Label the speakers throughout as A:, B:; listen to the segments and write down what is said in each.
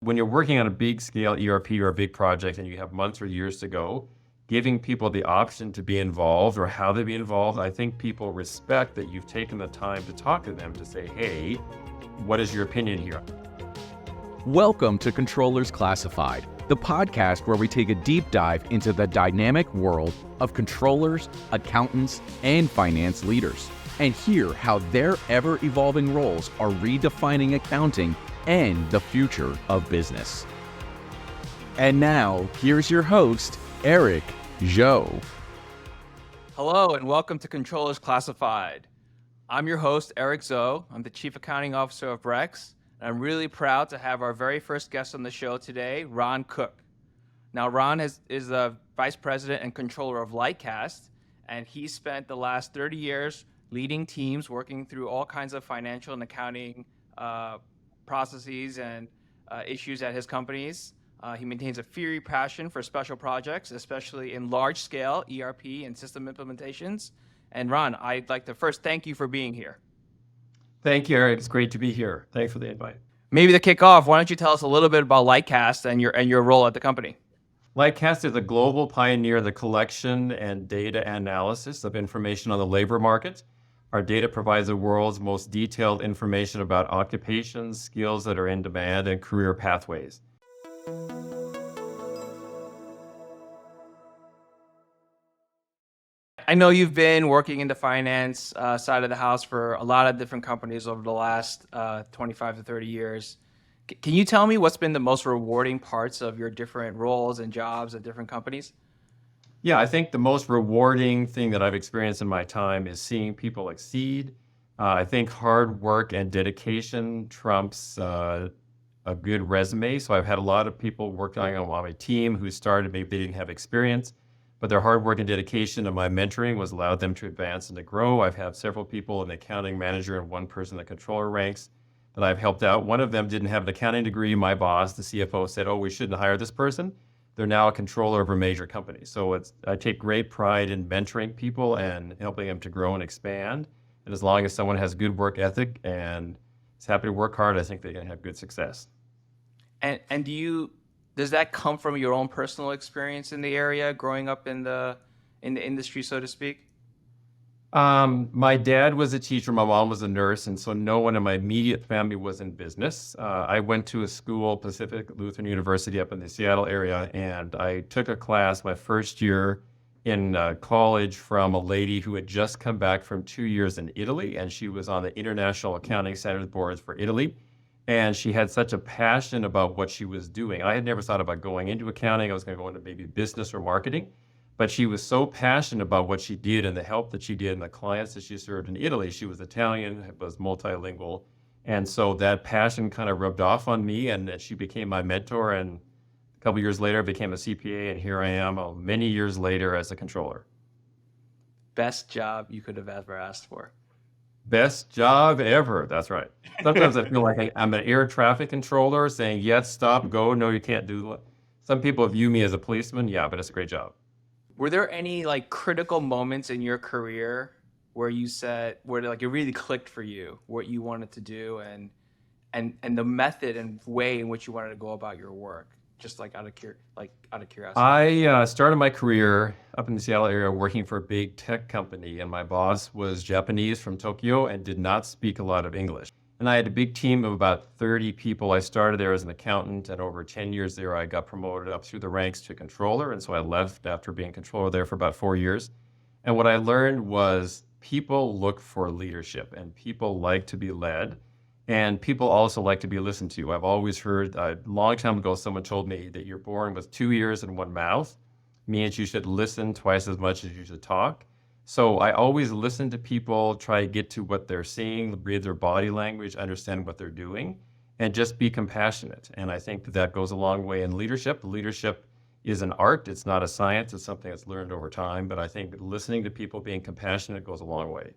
A: When you're working on a big scale ERP or a big project and you have months or years to go, giving people the option to be involved or how they be involved, I think people respect that you've taken the time to talk to them to say, hey, what is your opinion here?
B: Welcome to Controllers Classified, the podcast where we take a deep dive into the dynamic world of controllers, accountants, and finance leaders, and hear how their ever-evolving roles are redefining accounting and the future of business. And now, here's your host, Erik, Zhou.
C: Hello, and welcome to Controllers Classified. I'm your host, Erik Zhou. I'm the Chief Accounting Officer of Brex, and I'm really proud to have our very first guest on the show today, Ron Cook. Now, Ron is the Vice President and Controller of LightCast, and he spent the last 30 years leading teams working through all kinds of financial and accounting processes and issues at his companies. He maintains a fiery passion for special projects, especially in large-scale ERP and system implementations. And Ron, I'd like to first thank you for being here.
A: Thank you, Erik. It's great to be here. Thanks for the invite.
C: Maybe to kick off, why don't you tell us a little bit about LightCast and your role at the company?
A: LightCast is a global pioneer in the collection and data analysis of information on the labor market. Our data provides the world's most detailed information about occupations, skills that are in demand, and career pathways.
C: I know you've been working in the finance side of the house for a lot of different companies over the last 25 to 30 years. Can you tell me what's been the most rewarding parts of your different roles and jobs at different companies?
A: Yeah, I think the most rewarding thing that I've experienced in my time is seeing people exceed. I think hard work and dedication trumps a good resume. So I've had a lot of people working on my team who started, maybe they didn't have experience, but their hard work and dedication and my mentoring was allowed them to advance and to grow. I've had several people in the accounting manager and one person in the controller ranks that I've helped out. One of them didn't have an accounting degree. My boss, the CFO, said, oh, we shouldn't hire this person. They're now a controller of a major company. So I take great pride in mentoring people and helping them to grow and expand. And as long as someone has good work ethic and is happy to work hard, I think they're going to have good success.
C: And does that come from your own personal experience in the area, growing up in the industry, so to speak?
A: My dad was a teacher, my mom was a nurse, and so no one in my immediate family was in business. I went to a school, Pacific Lutheran University up in the Seattle area, and I took a class my first year in college from a lady who had just come back from 2 years in Italy, and she was on the International Accounting Standards Boards for Italy, and she had such a passion about what she was doing. I had never thought about going into accounting. I was going to go into maybe business or marketing. But she was so passionate about what she did and the help that she did and the clients that she served in Italy. She was Italian, was multilingual. And so that passion kind of rubbed off on me, and she became my mentor. And a couple of years later, I became a CPA, and here I am many years later as a controller.
C: Best job you could have ever asked for.
A: Best job ever. That's right. Sometimes I feel like I'm an air traffic controller saying, yes, stop, go. No, you can't do that. Some people view me as a policeman. Yeah, but it's a great job.
C: Were there any critical moments in your career where you said, where it really clicked for you, what you wanted to do and the method and way in which you wanted to go about your work, just out of curiosity?
A: I started my career up in the Seattle area working for a big tech company, and my boss was Japanese from Tokyo and did not speak a lot of English. And I had a big team of about 30 people. I started there as an accountant, and over 10 years there, I got promoted up through the ranks to controller. And so I left after being controller there for about 4 years. And what I learned was people look for leadership, and people like to be led, and people also like to be listened to. I've always heard, a long time ago, someone told me that you're born with 2 ears and 1 mouth, means you should listen twice as much as you should talk. So I always listen to people, try to get to what they're seeing, read their body language, understand what they're doing, and just be compassionate. And I think that goes a long way in leadership. Leadership is an art. It's not a science. It's something that's learned over time. But I think listening to people, being compassionate goes a long way.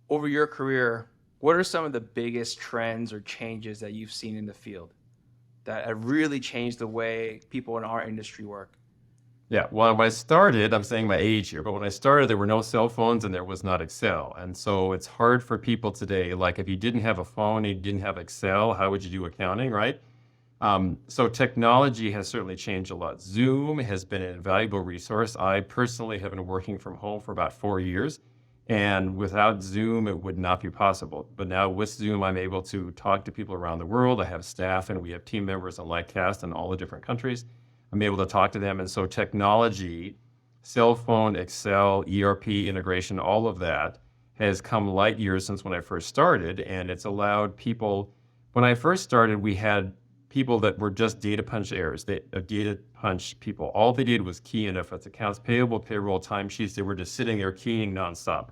C: Over your career, what are some of the biggest trends or changes that you've seen in the field that have really changed the way people in our industry work?
A: Yeah, well, when I started, I'm saying my age here, but when I started, there were no cell phones and there was not Excel. And so it's hard for people today. Like if you didn't have a phone, and you didn't have Excel, how would you do accounting, right? So technology has certainly changed a lot. Zoom has been an invaluable resource. I personally have been working from home for about 4 years, and without Zoom, it would not be possible. But now with Zoom, I'm able to talk to people around the world. I have staff and we have team members on LightCast in all the different countries. I'm able to talk to them. And so technology, cell phone, Excel, ERP integration, all of that has come light years since when I first started. And it's allowed people, when I first started, we had people that were just data punch errors, data punch people. All they did was key in if it's accounts payable, payroll, timesheets. They were just sitting there keying nonstop.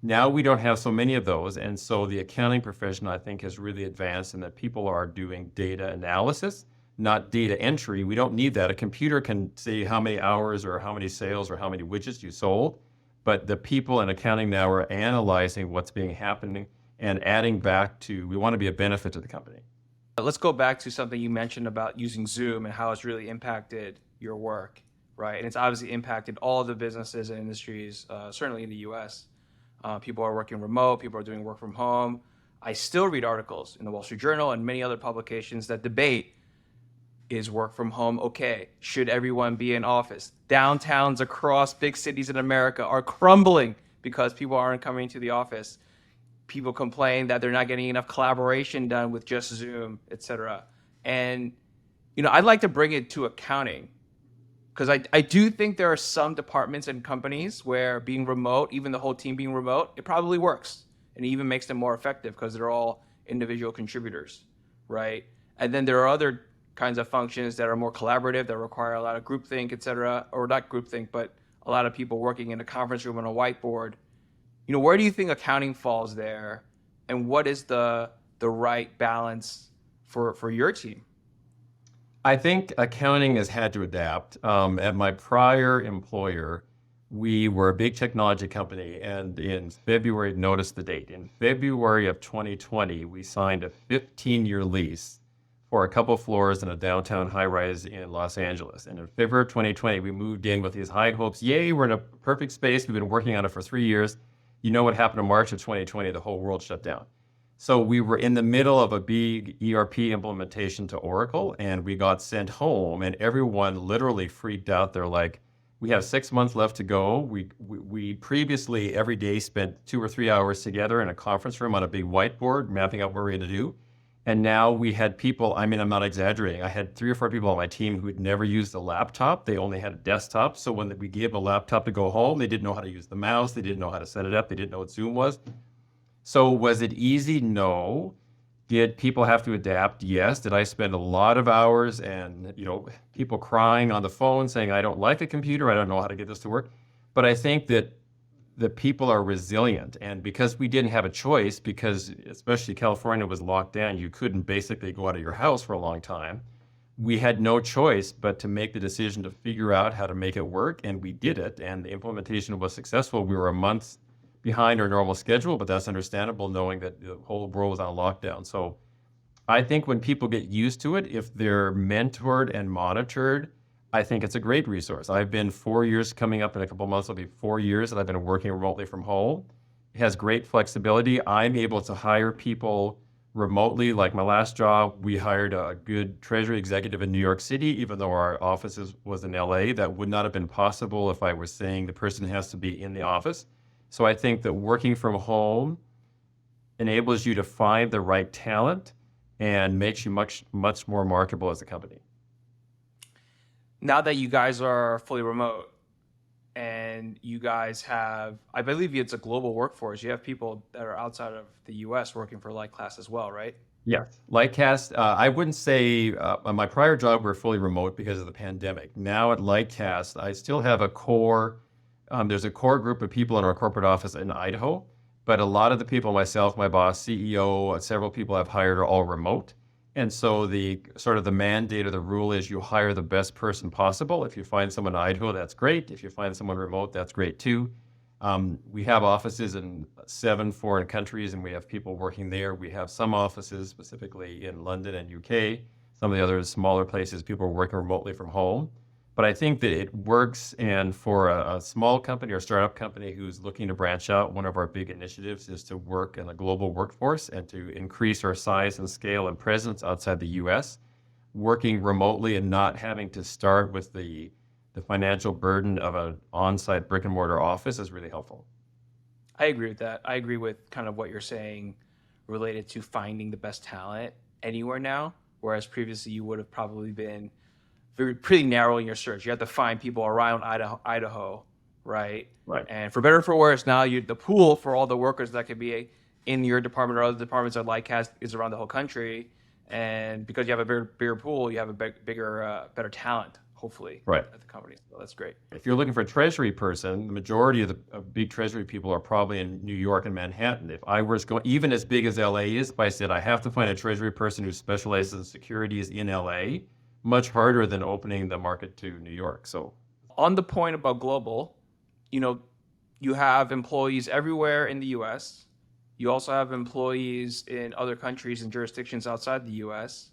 A: Now we don't have so many of those. And so the accounting profession, I think, has really advanced in that people are doing data analysis, not data entry. We don't need that. A computer can say how many hours or how many sales or how many widgets you sold. But the people in accounting now are analyzing what's being happening and adding back to, we want to be a benefit to the company.
C: Let's go back to something you mentioned about using Zoom and how it's really impacted your work, right? And it's obviously impacted all of the businesses and industries, certainly in the US. People are working remote, people are doing work from home. I still read articles in the Wall Street Journal and many other publications that debate, is work from home okay? Should everyone be in office? Downtowns across big cities in America are crumbling because people aren't coming to the office. People complain that they're not getting enough collaboration done with just Zoom, et cetera. And, I'd like to bring it to accounting because I do think there are some departments and companies where being remote, even the whole team being remote, it probably works. And it even makes them more effective because they're all individual contributors, right? And then there are other kinds of functions that are more collaborative, that require a lot of groupthink, et cetera, or not groupthink, but a lot of people working in a conference room on a whiteboard. Where do you think accounting falls there, and what is the right balance for your team?
A: I think accounting has had to adapt. At my prior employer, we were a big technology company, and in February, notice the date, in February of 2020, we signed a 15-year lease for a couple floors in a downtown high-rise in Los Angeles. And in February of 2020, we moved in with these high hopes. Yay, we're in a perfect space. We've been working on it for 3 years. You know what happened in March of 2020? The whole world shut down. So we were in the middle of a big ERP implementation to Oracle, and we got sent home, and everyone literally freaked out. They're like, we have 6 months left to go. We previously every day spent 2 or 3 hours together in a conference room on a big whiteboard, mapping out what we're going to do. And now we had people, I'm not exaggerating, I had 3 or 4 people on my team who had never used a laptop. They only had a desktop. So when we gave them a laptop to go home, they didn't know how to use the mouse. They didn't know how to set it up. They didn't know what Zoom was. So was it easy? No. Did people have to adapt? Yes. Did I spend a lot of hours and, people crying on the phone saying, I don't like a computer. I don't know how to get this to work. But I think that the people are resilient. And because we didn't have a choice, because especially California was locked down, you couldn't basically go out of your house for a long time. We had no choice but to make the decision to figure out how to make it work. And we did it. And the implementation was successful. We were a month behind our normal schedule, but that's understandable knowing that the whole world was on lockdown. So I think when people get used to it, if they're mentored and monitored, I think it's a great resource. I've been 4 years, coming up in a couple of months, it'll be 4 years that I've been working remotely from home. It has great flexibility. I'm able to hire people remotely. Like my last job, we hired a good treasury executive in New York City, even though our office was in LA. That would not have been possible if I was saying the person has to be in the office. So I think that working from home enables you to find the right talent and makes you much, much more marketable as a company.
C: Now that you guys are fully remote and you guys have, I believe it's a global workforce. You have people that are outside of the US working for LightCast as well, right?
A: Yes. LightCast, I wouldn't say on my prior job, we're fully remote because of the pandemic. Now at LightCast, I still have a core, there's a core group of people in our corporate office in Idaho, but a lot of the people, myself, my boss, CEO, several people I've hired are all remote. And so the sort of the mandate or the rule is you hire the best person possible. If you find someone in Idaho, that's great. If you find someone remote, that's great too. We have offices in 7 foreign countries, and we have people working there. We have some offices specifically in London and UK. Some of the other smaller places, people are working remotely from home. But I think that it works. And for a small company or startup company who's looking to branch out, one of our big initiatives is to work in a global workforce and to increase our size and scale and presence outside the US, working remotely and not having to start with the financial burden of an on-site brick and mortar office is really helpful.
C: I agree with that. I agree with kind of what you're saying related to finding the best talent anywhere now, whereas previously you would have probably been pretty narrow in your search. You have to find people around Idaho, right?
A: Right.
C: And for better or for worse, now the pool for all the workers that could be in your department or other departments at LightCast is around the whole country. And because you have a bigger pool, you have a better talent, hopefully,
A: Right.
C: at the company. So that's great.
A: If you're looking for a treasury person, the majority of the big treasury people are probably in New York and Manhattan. If I was going, even as big as LA is, if I said I have to find a treasury person who specializes in securities in LA, much harder than opening the market to New York. So
C: on the point about global, you have employees everywhere in the US. You also have employees in other countries and jurisdictions outside the US.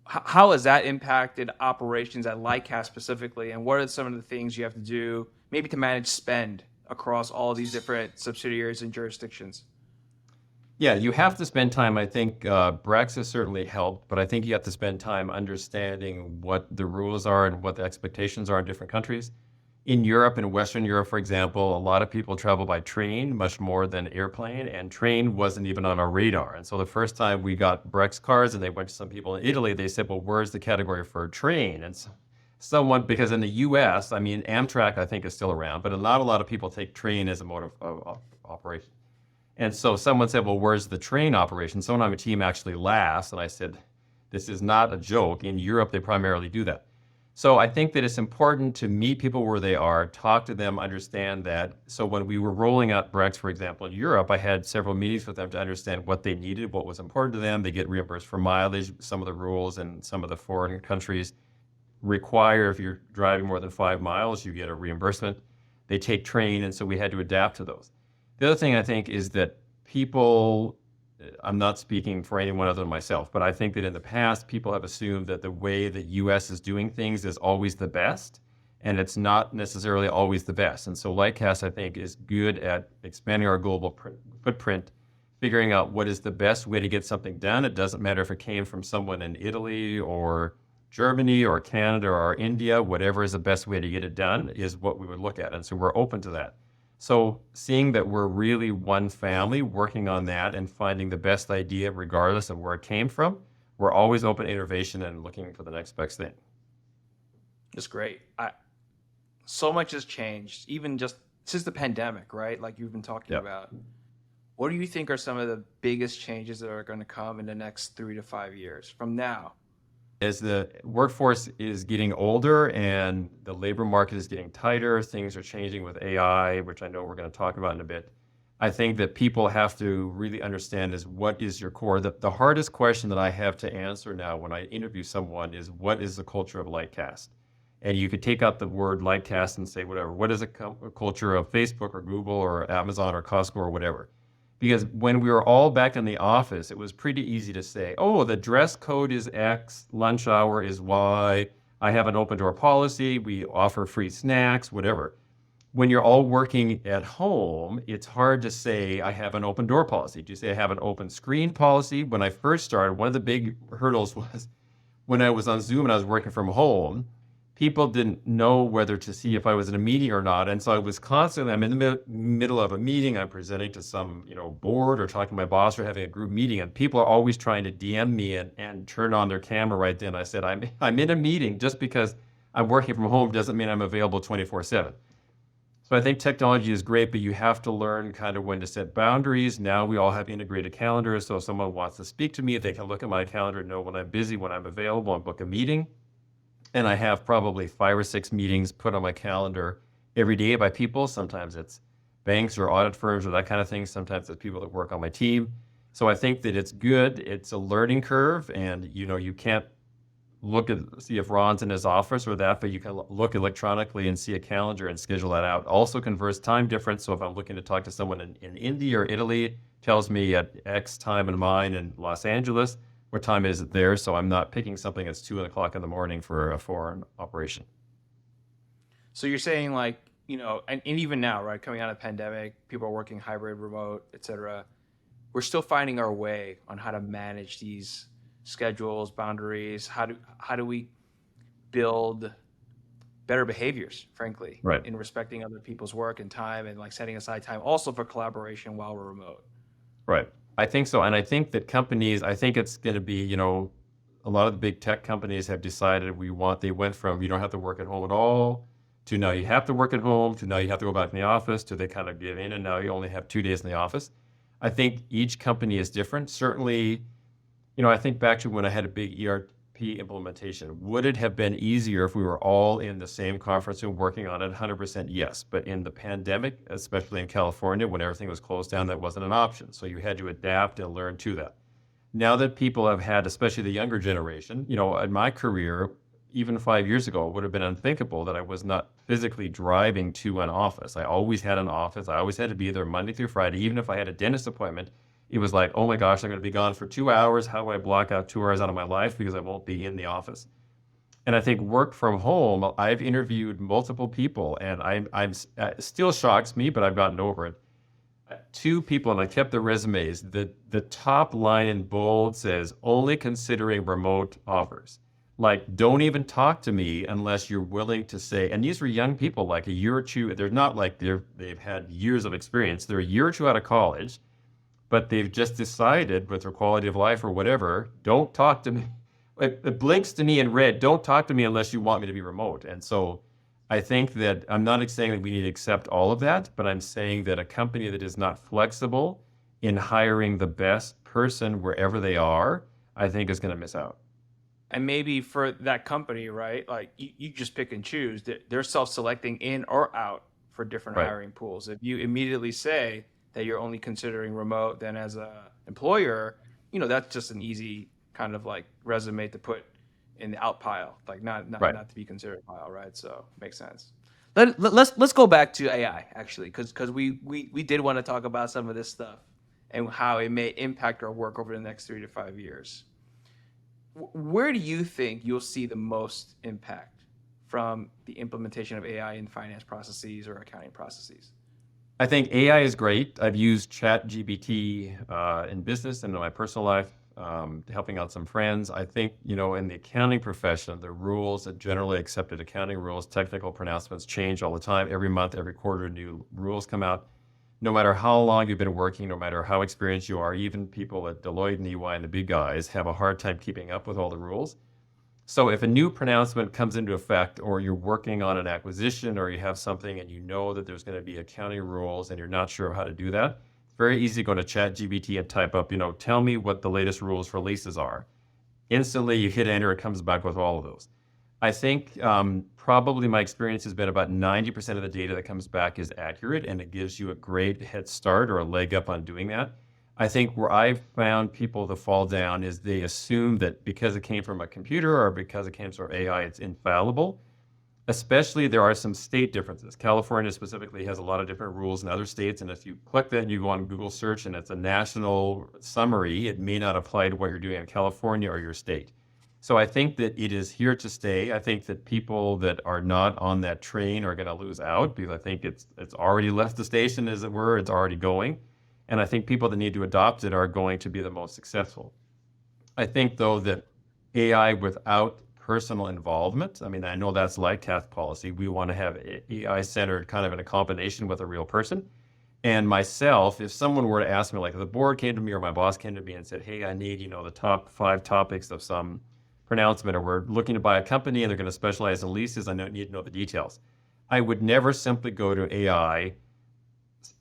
C: How has that impacted operations at LightCast specifically? And what are some of the things you have to do maybe to manage spend across all these different subsidiaries and jurisdictions?
A: yeah, you have to spend time. I think Brex has certainly helped, but I think you have to spend time understanding what the rules are and what the expectations are in different countries. In Europe and Western Europe, for example, a lot of people travel by train much more than airplane, and train wasn't even on our radar. And so the first time we got Brex cards and they went to some people in Italy, they said, well, where's the category for a train? And someone, because in the US, I mean, Amtrak, I think, is still around, but not a lot of people take train as a mode of operation. And so someone said, well, where's the train operation? Someone on my team actually laughs. And I said, this is not a joke. In Europe, they primarily do that. So I think that it's important to meet people where they are, talk to them, understand that. So when we were rolling out Brex, for example, in Europe, I had several meetings with them to understand what they needed, what was important to them. They get reimbursed for mileage. Some of the rules in some of the foreign countries require if you're driving more than 5 miles, you get a reimbursement. They take train, and so we had to adapt to those. The other thing I think is that people, I'm not speaking for anyone other than myself, but I think that in the past, people have assumed that the way the U.S. is doing things is always the best, and it's not necessarily always the best. And so LightCast, I think, is good at expanding our global footprint, figuring out what is the best way to get something done. It doesn't matter if it came from someone in Italy or Germany or Canada or India, whatever is the best way to get it done is what we would look at. And so we're open to that. So seeing that we're really one family working on that and finding the best idea regardless of where it came from, we're always open to innovation and looking for the next best thing.
C: That's great. So much has changed, even just since the pandemic, right? Like you've been talking about. What do you think are some of the biggest changes that are going to come in the next 3 to 5 years from now?
A: As the workforce is getting older and the labor market is getting tighter, things are changing with AI, which I know we're going to talk about in a bit. I think that people have to really understand is what is your core. The hardest question that I have to answer now when I interview someone is what is the culture of LightCast? And you could take out the word LightCast and say whatever. What is a culture of Facebook or Google or Amazon or Costco or whatever? Because when we were all back in the office, it was pretty easy to say, oh, the dress code is X, lunch hour is Y, I have an open door policy, we offer free snacks, whatever. When you're all working at home, it's hard to say, I have an open door policy. Do you say I have an open screen policy? When I first started, one of the big hurdles was when I was on Zoom and I was working from home, people didn't know whether to see if I was in a meeting or not. And so I was constantly, I'm in the middle of a meeting, I'm presenting to some board or talking to my boss or having a group meeting, and people are always trying to DM me and turn on their camera right then. I said, I'm in a meeting. Just because I'm working from home doesn't mean I'm available 24/7. So I think technology is great, but you have to learn kind of when to set boundaries. Now we all have integrated calendars, so if someone wants to speak to me, they can look at my calendar and know when I'm busy, when I'm available, and book a meeting. And I have probably 5 or 6 meetings put on my calendar every day by people. Sometimes it's banks or audit firms or that kind of thing. Sometimes it's people that work on my team. So I think that it's good. It's a learning curve, and you can't see if Ron's in his office or that, but you can look electronically and see a calendar and schedule that out. Also converts time difference. So if I'm looking to talk to someone in India or Italy, it tells me at X time in mine in Los Angeles, what time is it there? So I'm not picking something that's 2 o'clock in the morning for a foreign operation.
C: So you're saying like, and even now, right, coming out of the pandemic, people are working hybrid, remote, et cetera. We're still finding our way on how to manage these schedules, boundaries. How do we build better behaviors, frankly,
A: Right.
C: in respecting other people's work and time and like setting aside time also for collaboration while we're remote.
A: Right. I think so. And I think that companies, I think it's going to be, a lot of the big tech companies have decided they went from you don't have to work at home at all to now you have to work at home to now you have to go back in the office to they kind of give in and now you only have 2 days in the office. I think each company is different. Certainly, I think back to when I had a big ERP implementation. Would it have been easier if we were all in the same conference room working on it? 100% yes. But in the pandemic, especially in California, when everything was closed down, that wasn't an option. So you had to adapt and learn to that. Now that people have had, especially the younger generation, in my career, even 5 years ago, it would have been unthinkable that I was not physically driving to an office. I always had an office. I always had to be there Monday through Friday. Even if I had a dentist appointment, it was like, oh my gosh, I'm going to be gone for 2 hours. How do I block out 2 hours out of my life because I won't be in the office? And I think work from home, I've interviewed multiple people and I'm still shocks me, but I've gotten over it. Two people, and I kept the resumes. The top line in bold says, only considering remote offers. Like, don't even talk to me unless you're willing to say, and these were young people, like a year or two, they're not like they've had years of experience. They're a year or two out of college, but they've just decided with their quality of life or whatever, don't talk to me. It blinks to me in red, don't talk to me unless you want me to be remote. And so I think that I'm not saying that we need to accept all of that, but I'm saying that a company that is not flexible in hiring the best person wherever they are, I think is going to miss out.
C: And maybe for that company, right, like you just pick and choose. They're self-selecting in or out for different
A: Right.
C: hiring pools. If you immediately say that you're only considering remote, then as a employer, that's just an easy kind of like resume to put in the out pile, like not
A: Right.
C: not to be considered pile, right? So makes sense. Let's go back to AI actually, because we did want to talk about some of this stuff and how it may impact our work over the next 3 to 5 years. Where do you think you'll see the most impact from the implementation of AI in finance processes or accounting processes?
A: I think AI is great. I've used ChatGPT in business and in my personal life, helping out some friends. I think, in the accounting profession, the rules, the generally accepted accounting rules, technical pronouncements change all the time. Every month, every quarter, new rules come out. No matter how long you've been working, no matter how experienced you are, even people at Deloitte and EY and the big guys have a hard time keeping up with all the rules. So if a new pronouncement comes into effect or you're working on an acquisition or you have something and you know that there's going to be accounting rules and you're not sure how to do that, it's very easy to go to ChatGPT and type up, tell me what the latest rules for leases are. Instantly you hit enter, it comes back with all of those. I think probably my experience has been about 90% of the data that comes back is accurate and it gives you a great head start or a leg up on doing that. I think where I've found people to fall down is they assume that because it came from a computer or because it came from AI, it's infallible. Especially there are some state differences. California specifically has a lot of different rules in other states. And if you click that and you go on Google search and it's a national summary, it may not apply to what you're doing in California or your state. So I think that it is here to stay. I think that people that are not on that train are going to lose out because I think it's already left the station, as it were. It's already going. And I think people that need to adopt it are going to be the most successful. I think, though, that AI without personal involvement, I know that's LightCast policy. We want to have AI-centered kind of in a combination with a real person. And myself, if someone were to ask me, like if the board came to me or my boss came to me and said, hey, I need, the top 5 topics of some pronouncement, or we're looking to buy a company and they're going to specialize in leases, I need to know the details. I would never simply go to AI,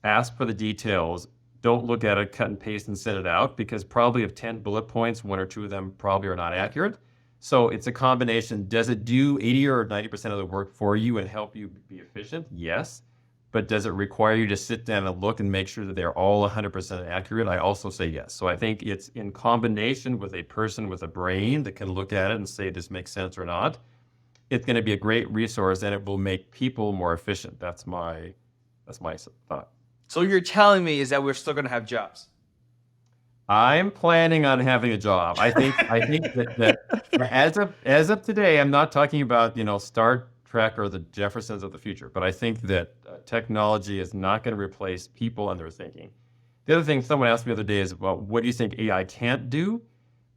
A: ask for the details, don't look at it, cut and paste and send it out, because probably of 10 bullet points, 1 or 2 of them probably are not accurate. So it's a combination. Does it do 80 or 90% of the work for you and help you be efficient? Yes. But does it require you to sit down and look and make sure that they're all 100% accurate? I also say yes. So I think it's in combination with a person with a brain that can look at it and say this makes sense or not. It's going to be a great resource and it will make people more efficient. That's my thought.
C: So you're telling me is that we're still going to have jobs?
A: I'm planning on having a job. I think that as of today, I'm not talking about, start track are the Jeffersons of the future. But I think that technology is not going to replace people and their thinking. The other thing someone asked me the other day is, well, what do you think AI can't do?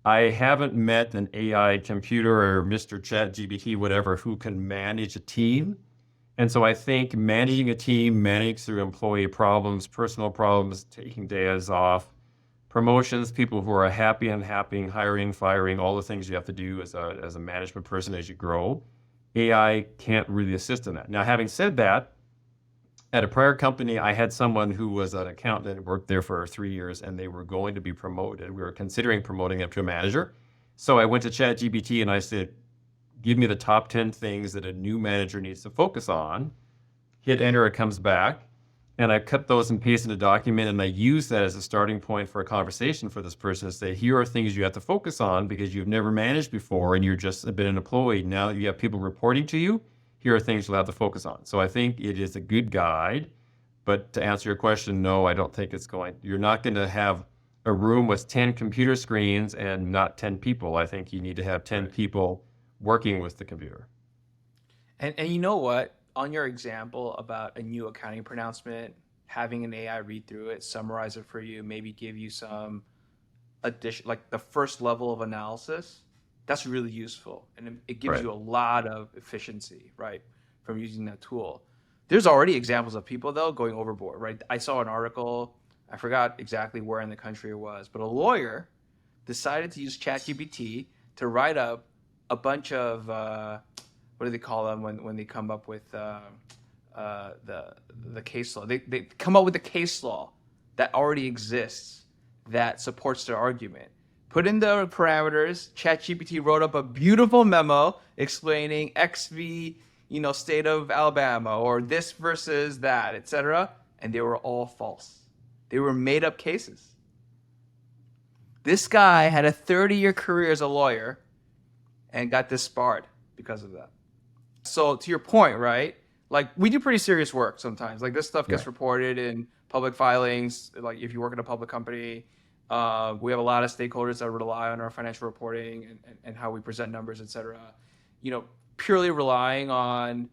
A: I haven't met an AI computer or Mr. ChatGPT, whatever, who can manage a team. And so I think managing a team, managing through employee problems, personal problems, taking days off, promotions, people who are happy, unhappy, hiring, firing, all the things you have to do as a management person as you grow, AI can't really assist in that. Now, having said that, at a prior company, I had someone who was an accountant, worked there for 3 years, and they were going to be promoted. We were considering promoting him to a manager. So I went to ChatGPT and I said, give me the top 10 things that a new manager needs to focus on. Hit enter, it comes back. And I cut those and pasted in a document, and I use that as a starting point for a conversation for this person to say, here are things you have to focus on because you've never managed before and you're just been an employee. Now you have people reporting to you. Here are things you'll have to focus on. So I think it is a good guide. But to answer your question, no, I don't think you're not going to have a room with 10 computer screens and not 10 people. I think you need to have 10 people working with the computer.
C: And you know what? On your example about a new accounting pronouncement, having an AI read through it, summarize it for you, maybe give you some addition, like the first level of analysis, that's really useful. And it gives you a lot of efficiency, right, from using that tool. There's already examples of people, though, going overboard, right? I saw an article, I forgot exactly where in the country it was, but a lawyer decided to use ChatGPT to write up a bunch of what do they call them when they come up with the case law? They come up with a case law that already exists that supports their argument. Put in the parameters. ChatGPT wrote up a beautiful memo explaining X v state of Alabama or this versus that, etc. And they were all false. They were made up cases. This guy had a 30-year career as a lawyer and got disbarred because of that. So to your point, right? Like we do pretty serious work sometimes. Like this stuff gets reported in public filings. Like if you work in a public company, we have a lot of stakeholders that rely on our financial reporting and how we present numbers, et cetera. Purely relying on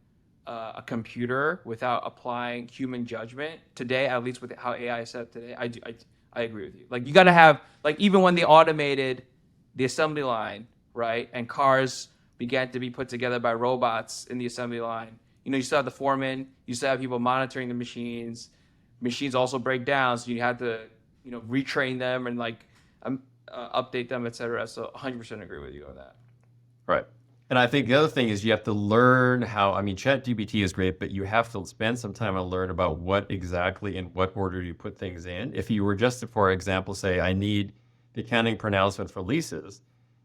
C: a computer without applying human judgment today, at least with how AI is set up today, I agree with you. Like you got to have, like even when they automated the assembly line, right? And cars began to be put together by robots in the assembly line. You still have the foreman, you still have people monitoring the machines. Machines also break down, so you have to, retrain them and update them, et cetera. So 100% agree with you on that.
A: Right. And I think the other thing is you have to learn ChatGPT is great, but you have to spend some time and learn about what exactly in what order you put things in. If you were just to, for example, say, I need the accounting pronouncement for leases,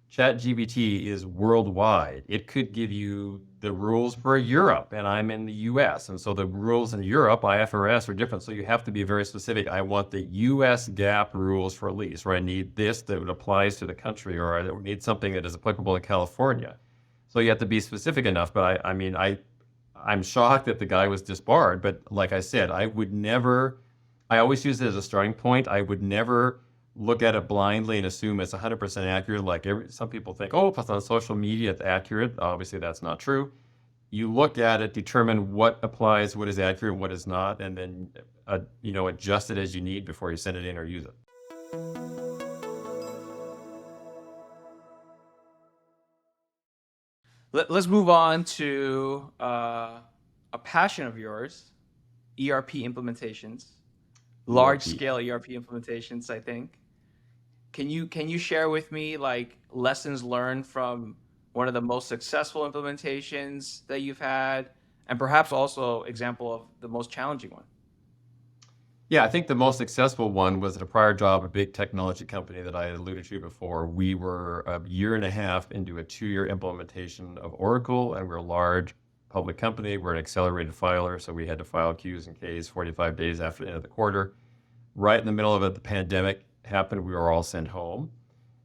A: ChatGPT is worldwide. It could give you the rules for Europe, and I'm in the US. And so the rules in Europe, IFRS, are different. So you have to be very specific. I want the US GAAP rules for a lease, or I need this that applies to the country, or I need something that is applicable in California. So you have to be specific enough. But I'm shocked that the guy was disbarred. But like I said, I always use it as a starting point. I would never look at it blindly and assume it's 100% accurate. Like some people think, oh, if it's on social media, it's accurate. Obviously, that's not true. You look at it, determine what applies, what is accurate, what is not, and then adjust it as you need before you send it in or use it.
C: Let's move on to a passion of yours, ERP implementations, large-scale ERP implementations, I think. Can you share with me lessons learned from one of the most successful implementations that you've had, and perhaps also example of the most challenging one?
A: Yeah, I think the most successful one was at a prior job, a big technology company that I alluded to before. We were a year and a half into a 2-year implementation of Oracle, and we're a large public company. We're an accelerated filer, so we had to file Qs and Ks 45 days after the end of the quarter. Right in the middle of it, the pandemic happened. We were all sent home.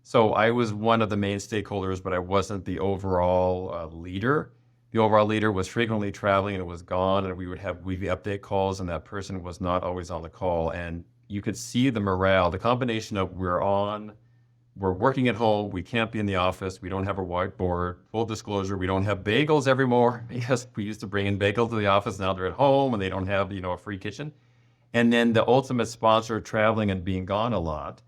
A: So I was one of the main stakeholders, but I wasn't the overall leader. The overall leader was frequently traveling and was gone, and we would have weekly update calls, and that person was not always on the call. And you could see the morale, the combination of we're on we're working at home. We can't be in the office. We don't have a whiteboard. Full disclosure, we don't have bagels evermore because we used to bring in bagels to the office. Now they're at home and they don't have, a free kitchen. And then the ultimate sponsor traveling and being gone a lot,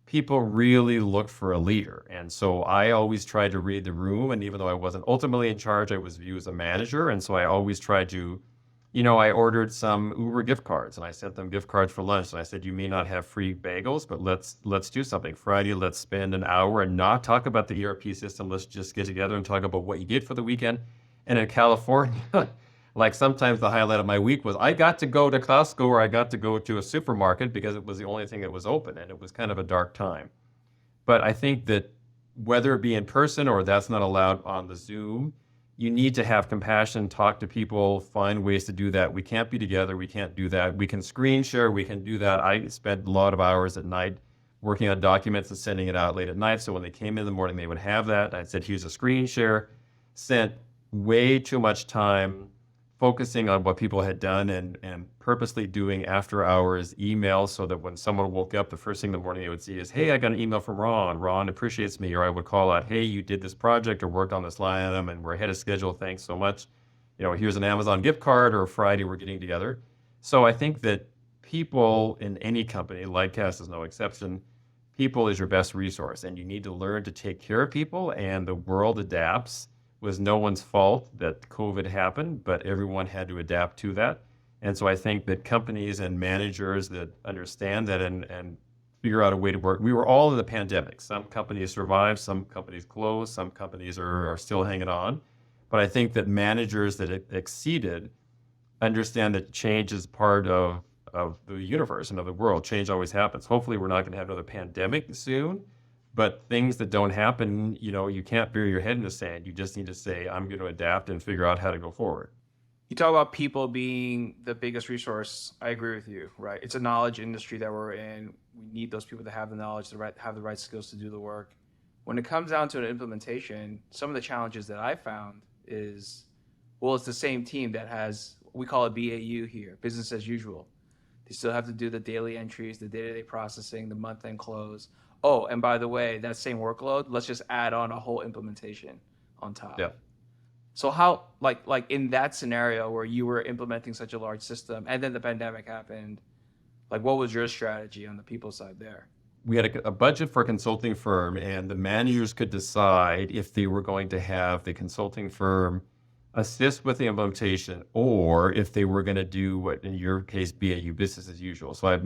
A: people really look for a leader. And so I always tried to read the room. And even though I wasn't ultimately in charge, I was viewed as a manager. And so I always tried to, I ordered some Uber gift cards and I sent them gift cards for lunch. And I said, you may not have free bagels, but let's do something. Friday, let's spend an hour and not talk about the ERP system. Let's just get together and talk about what you did for the weekend. And in California, like sometimes the highlight of my week was I got to go to Costco or I got to go to a supermarket because it was the only thing that was open. And it was kind of a dark time. But I think that whether it be in person or that's not allowed on the Zoom, you need to have compassion, talk to people, find ways to do that. We can't be together. We can't do that. We can screen share. We can do that. I spent a lot of hours at night working on documents and sending it out late at night. So when they came in the morning, they would have that. I said, here's a screen share. Sent way too much time focusing on what people had done and purposely doing after hours emails so that when someone woke up, the first thing in the morning they would see is, hey, I got an email from Ron. Ron appreciates me. Or I would call out, hey, you did this project or worked on this line item and we're ahead of schedule. Thanks so much. Here's an Amazon gift card or Friday we're getting together. So I think that people in any company, LightCast is no exception, people is your best resource and you need to learn to take care of people and the world adapts. It was no one's fault that COVID happened, but everyone had to adapt to that. And so I think that companies and managers that understand that and figure out a way to work. We were all in the pandemic. Some companies survived, some companies closed, some companies are still hanging on. But I think that managers that exceeded understand that change is part of the universe and of the world. Change always happens. Hopefully we're not going to have another pandemic soon. But things that don't happen, you can't bury your head in the sand. You just need to say, I'm going to adapt and figure out how to go forward.
C: You talk about people being the biggest resource. I agree with you, right? It's a knowledge industry that we're in. We need those people to have the knowledge, have the right skills to do the work. When it comes down to an implementation, some of the challenges that I found is, it's the same team that has, we call it BAU here, business as usual. They still have to do the daily entries, the day-to-day processing, the month-end close. Oh, and by the way, that same workload, let's just add on a whole implementation on top.
A: Yeah.
C: So how, like in that scenario where you were implementing such a large system and then the pandemic happened, what was your strategy on the people side there?
A: We had a budget for a consulting firm and the managers could decide if they were going to have the consulting firm assist with the implementation or if they were going to do what in your case BAU, business as usual. So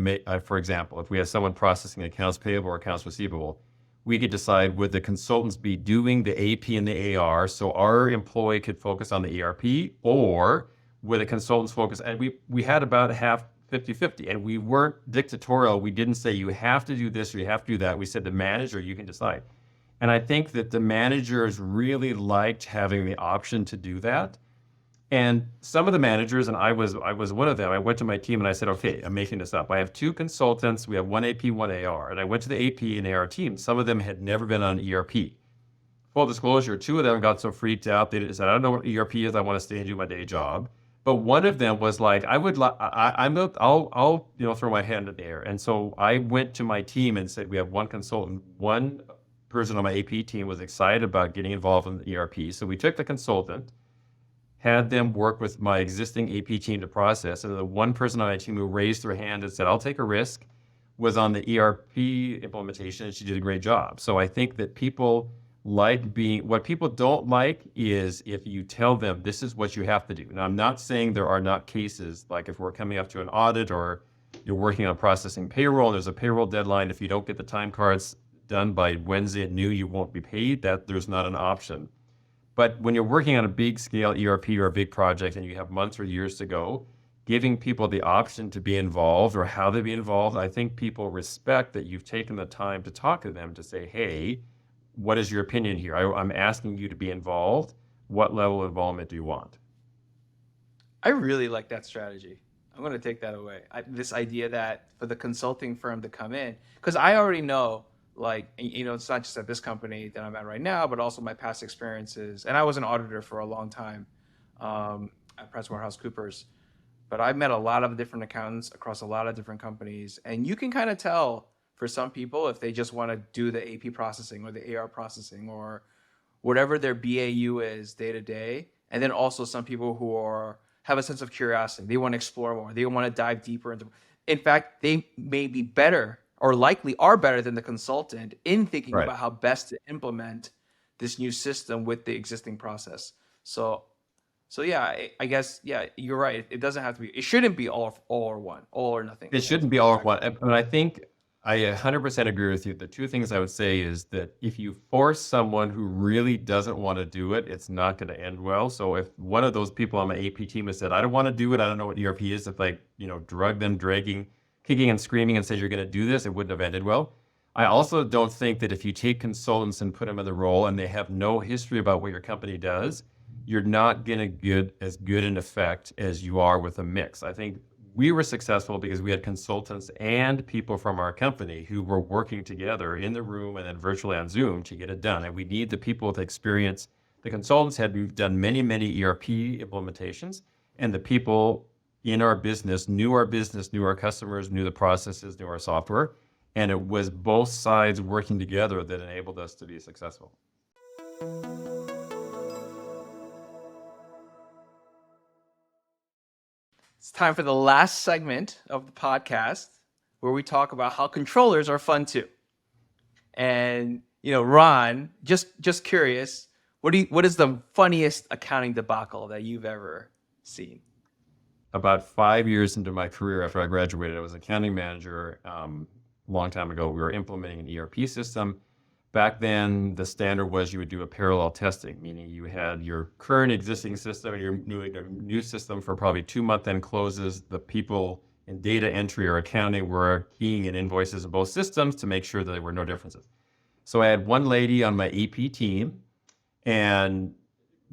A: for example, if we have someone processing accounts payable or accounts receivable, we could decide would the consultants be doing the AP and the AR so our employee could focus on the ERP, or would the consultants focus, and we had about half 50-50 and we weren't dictatorial. We didn't say you have to do this or you have to do that. We said the manager, you can decide. And I think that the managers really liked having the option to do that. And some of the managers, and I was one of them, I went to my team and I said, okay, I'm making this up. I have two consultants. We have one AP, one AR. And I went to the AP and AR team. Some of them had never been on ERP. Full disclosure, two of them got so freaked out. They said, I don't know what ERP is. I want to stay and do my day job. But one of them was like, I'll throw my hand in the air. And so I went to my team and said, we have one consultant, one person on my AP team was excited about getting involved in the ERP. So we took the consultant, had them work with my existing AP team to process. And the one person on my team who raised their hand and said, I'll take a risk, was on the ERP implementation, and she did a great job. So I think that people what people don't like is if you tell them this is what you have to do. Now, I'm not saying there are not cases, like if we're coming up to an audit or you're working on processing payroll, and there's a payroll deadline. If you don't get the time cards done by Wednesday at noon, you won't be paid. That there's not an option. But when you're working on a big scale ERP or a big project and you have months or years to go, giving people the option to be involved or how they be involved, I think people respect that you've taken the time to talk to them to say, hey, what is your opinion here? I'm asking you to be involved. What level of involvement do you want?
C: I really like that strategy. I'm going to take that away. This idea that for the consulting firm to come in, because I already know, it's not just at this company that I'm at right now, but also my past experiences. And I was an auditor for a long time at PricewaterhouseCoopers. But I've met a lot of different accountants across a lot of different companies. And you can kind of tell for some people if they just want to do the AP processing or the AR processing or whatever their BAU is day to day. And then also some people who have a sense of curiosity. They want to explore more. They want to dive deeper into. In fact, they may be better or likely are better than the consultant in thinking about how best to implement this new system with the existing process. So yeah, I guess, yeah, you're right. It doesn't have to be, it shouldn't be all or one, all or nothing.
A: It shouldn't be all or one. But I think I 100% agree with you. The two things I would say is that if you force someone who really doesn't want to do it, it's not going to end well. So if one of those people on my AP team has said, I don't want to do it, I don't know what ERP is, if like, drug them, dragging, kicking and screaming and said, you're going to do this, it wouldn't have ended well. I also don't think that if you take consultants and put them in the role and they have no history about what your company does, you're not going to get as good an effect as you are with a mix. I think we were successful because we had consultants and people from our company who were working together in the room and then virtually on Zoom to get it done. And we need the people with experience. The consultants had done many, many ERP implementations, and the people in our business, knew our customers, knew the processes, knew our software. And it was both sides working together that enabled us to be successful.
C: It's time for the last segment of the podcast where we talk about how controllers are fun too. And, Ron, just curious, what is the funniest accounting debacle that you've ever seen?
A: About 5 years into my career after I graduated, I was accounting manager. A long time ago, we were implementing an ERP system. Back then, the standard was you would do a parallel testing, meaning you had your current existing system and your new system for probably 2 month-end closes. The people in data entry or accounting were keying in invoices in both systems to make sure that there were no differences. So I had one lady on my AP team, and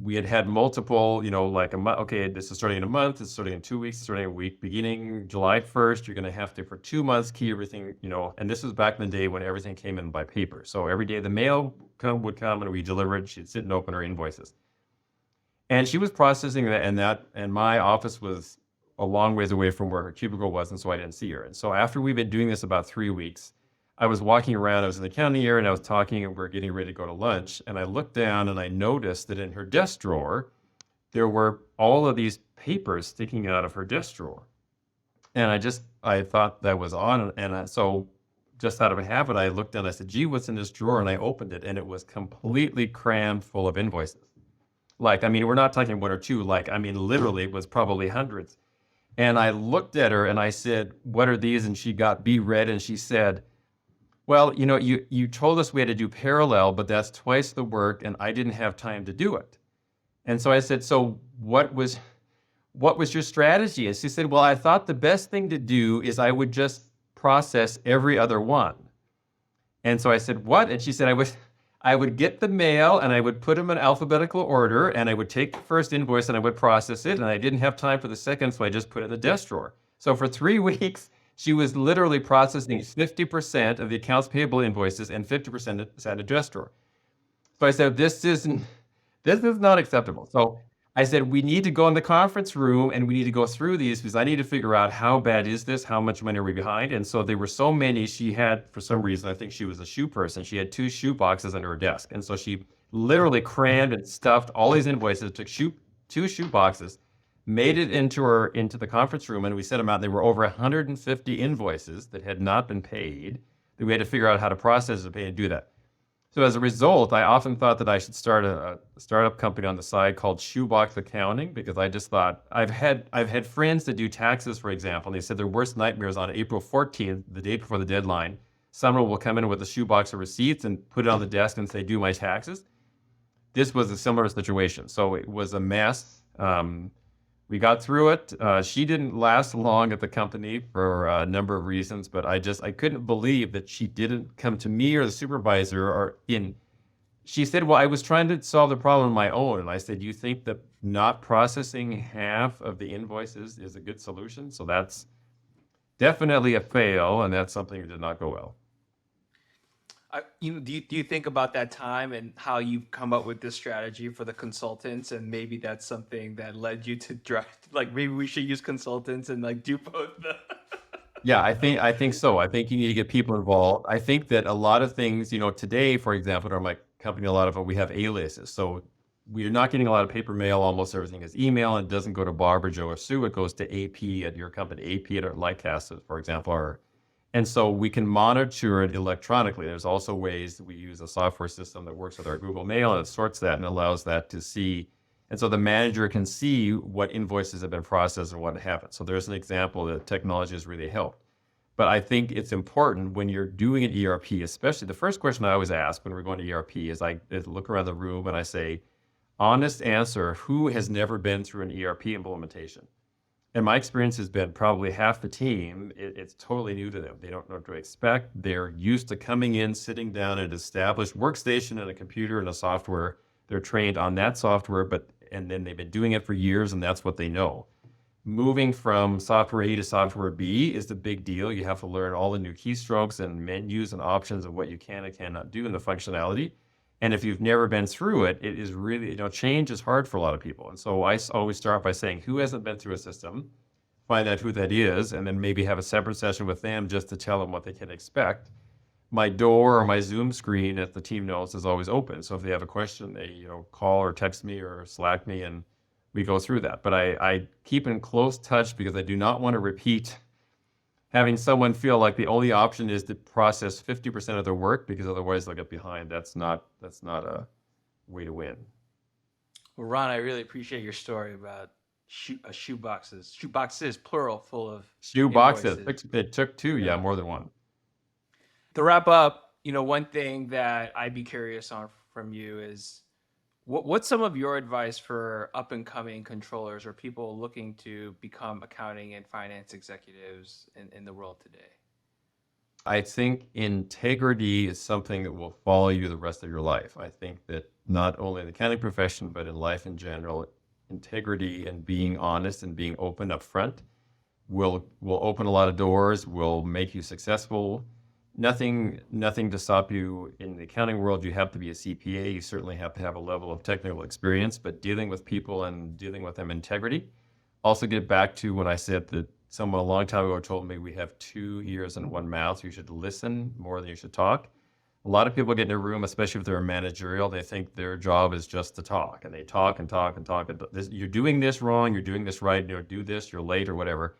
A: we had multiple, like a month. Okay, this is starting in a month. It's starting in 2 weeks. It's starting in a week. Beginning July 1st, you're going to have to, for 2 months, key everything, and this was back in the day when everything came in by paper. So every day the mail would come and we delivered. She'd sit and open her invoices. And she was processing that, and my office was a long ways away from where her cubicle was, and so I didn't see her. And so after we've been doing this about 3 weeks, I was walking around, I was in the accounting area, and I was talking, and we were getting ready to go to lunch. And I looked down and I noticed that in her desk drawer, there were all of these papers sticking out of her desk drawer. And I thought that was odd. And so just out of a habit, I looked down, I said, gee, what's in this drawer? And I opened it, and it was completely crammed full of invoices. We're not talking one or two, literally it was probably hundreds. And I looked at her and I said, what are these? And she got red, and she said, well, you told us we had to do parallel, but that's twice the work, and I didn't have time to do it. And so I said, so what was your strategy? And she said, well, I thought the best thing to do is I would just process every other one. And so I said, what? And she said, I would get the mail, and I would put them in alphabetical order, and I would take the first invoice, and I would process it, and I didn't have time for the second, so I just put it in the desk drawer. So for 3 weeks, she was literally processing 50% of the accounts payable invoices and 50% sat in a desk drawer. So I said, this is not acceptable. So I said, we need to go in the conference room and we need to go through these because I need to figure out how bad is this? How much money are we behind? And so there were so many. She had, for some reason, I think she was a shoe person. She had 2 shoe boxes under her desk. And so she literally crammed and stuffed all these invoices, took 2 shoe boxes, made it into the conference room, and we set them out. There were over 150 invoices that had not been paid that we had to figure out how to process and pay and do that. So as a result, I often thought that I should start a startup company on the side called Shoebox Accounting, because I just thought I've had friends that do taxes, for example, and they said their worst nightmares on April 14th, the day before the deadline. Someone will come in with a shoebox of receipts and put it on the desk and say, do my taxes. This was a similar situation. So it was a mess. We got through it. She didn't last long at the company for a number of reasons, but I couldn't believe that she didn't come to me or the supervisor she said, well, I was trying to solve the problem on my own. And I said, you think that not processing half of the invoices is a good solution? So that's definitely a fail, and that's something that did not go well.
C: Do you think about that time and how you've come up with this strategy for the consultants, and maybe that's something that led you to maybe we should use consultants and do both?
A: Yeah, I think so. I think you need to get people involved. I think that a lot of things, today, for example, in my company, a lot of it, we have aliases. So we're not getting a lot of paper mail. Almost everything is email, and it doesn't go to Bob or Joe or Sue. It goes to AP at your company, AP at our LightCast, for example. And so we can monitor it electronically. There's also ways that we use a software system that works with our Google Mail, and it sorts that and allows that to see. And so the manager can see what invoices have been processed and what haven't. So there's an example that technology has really helped. But I think it's important when you're doing an ERP, especially the first question I always ask when we're going to ERP is I look around the room and I say, honest answer, who has never been through an ERP implementation? And my experience has been probably half the team, it's totally new to them. They don't know what to expect. They're used to coming in, sitting down at an established workstation and a computer and a software. They're trained on that software, and then they've been doing it for years, and that's what they know. Moving from software A to software B is the big deal. You have to learn all the new keystrokes and menus and options of what you can and cannot do in the functionality. And if you've never been through it, it is really, change is hard for a lot of people. And so I always start by saying, who hasn't been through a system? Find out who that is, and then maybe have a separate session with them just to tell them what they can expect. My door or my Zoom screen, as the team knows, is always open. So if they have a question, they call or text me or Slack me, and we go through that. But I keep in close touch because I do not want to repeat having someone feel like the only option is to process 50% of their work, because otherwise they'll get behind. That's not a way to win.
C: Well, Ron, I really appreciate your story about shoe boxes, plural, full of
A: shoe boxes.
C: invoices.
A: It took two, yeah, more than one.
C: To wrap up, one thing that I'd be curious on from you is what's some of your advice for up and coming controllers or people looking to become accounting and finance executives in the world today?
A: I think integrity is something that will follow you the rest of your life. I think that not only in the accounting profession, but in life in general, integrity and being honest and being open up front will open a lot of doors, will make you successful. Nothing to stop you in the accounting world. You have to be a CPA. You certainly have to have a level of technical experience, but dealing with people and dealing with them integrity. Also get back to when I said that someone a long time ago told me we have 2 ears and 1 mouth. You should listen more than you should talk. A lot of people get in a room, especially if they're managerial, they think their job is just to talk, and they talk and talk and talk. You're doing this wrong, you're doing this right, do this, you're late or whatever.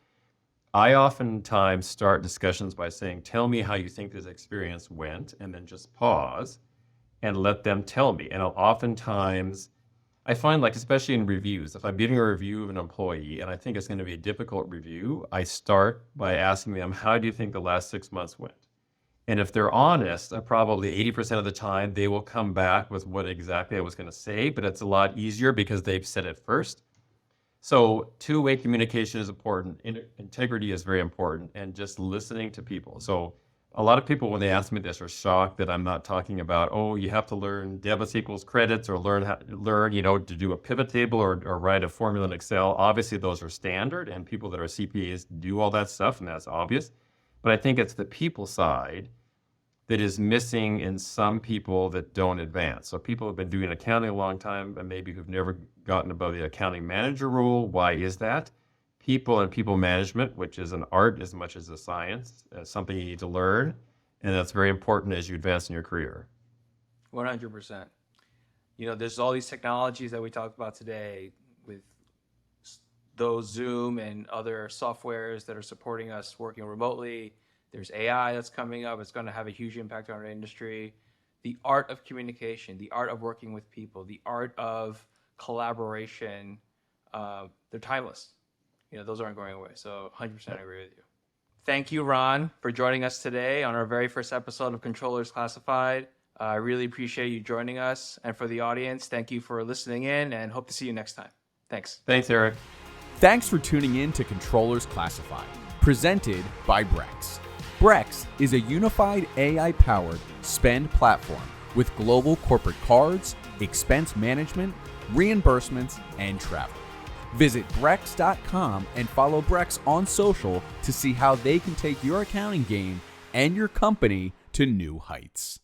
A: I oftentimes start discussions by saying, tell me how you think this experience went, and then just pause and let them tell me. And oftentimes, I find, like, especially in reviews, if I'm giving a review of an employee and I think it's going to be a difficult review, I start by asking them, how do you think the last 6 months went? And if they're honest, probably 80% of the time, they will come back with what exactly I was going to say, but it's a lot easier because they've said it first. So two-way communication is important. Integrity is very important, and just listening to people. So a lot of people, when they ask me this, are shocked that I'm not talking about, you have to learn debits equals credits, or learn to do a pivot table or write a formula in Excel. Obviously, those are standard, and people that are CPAs do all that stuff, and that's obvious. But I think it's the people side that is missing in some people that don't advance. So people have been doing accounting a long time and maybe who've never gotten above the accounting manager role. Why is that? People and people management, which is an art as much as a science, something you need to learn. And that's very important as you advance in your career.
C: 100%. There's all these technologies that we talked about today with those Zoom and other softwares that are supporting us working remotely. There's AI that's coming up. It's going to have a huge impact on our industry. The art of communication, the art of working with people, the art of collaboration, they're timeless. Those aren't going away. So 100% agree with you. Thank you, Ron, for joining us today on our very first episode of Controllers Classified. I really appreciate you joining us. And for the audience, thank you for listening in, and hope to see you next time. Thanks.
A: Thanks, Erik.
B: Thanks for tuning in to Controllers Classified, presented by Brex. Brex is a unified AI-powered spend platform with global corporate cards, expense management, reimbursements, and travel. Visit Brex.com and follow Brex on social to see how they can take your accounting game and your company to new heights.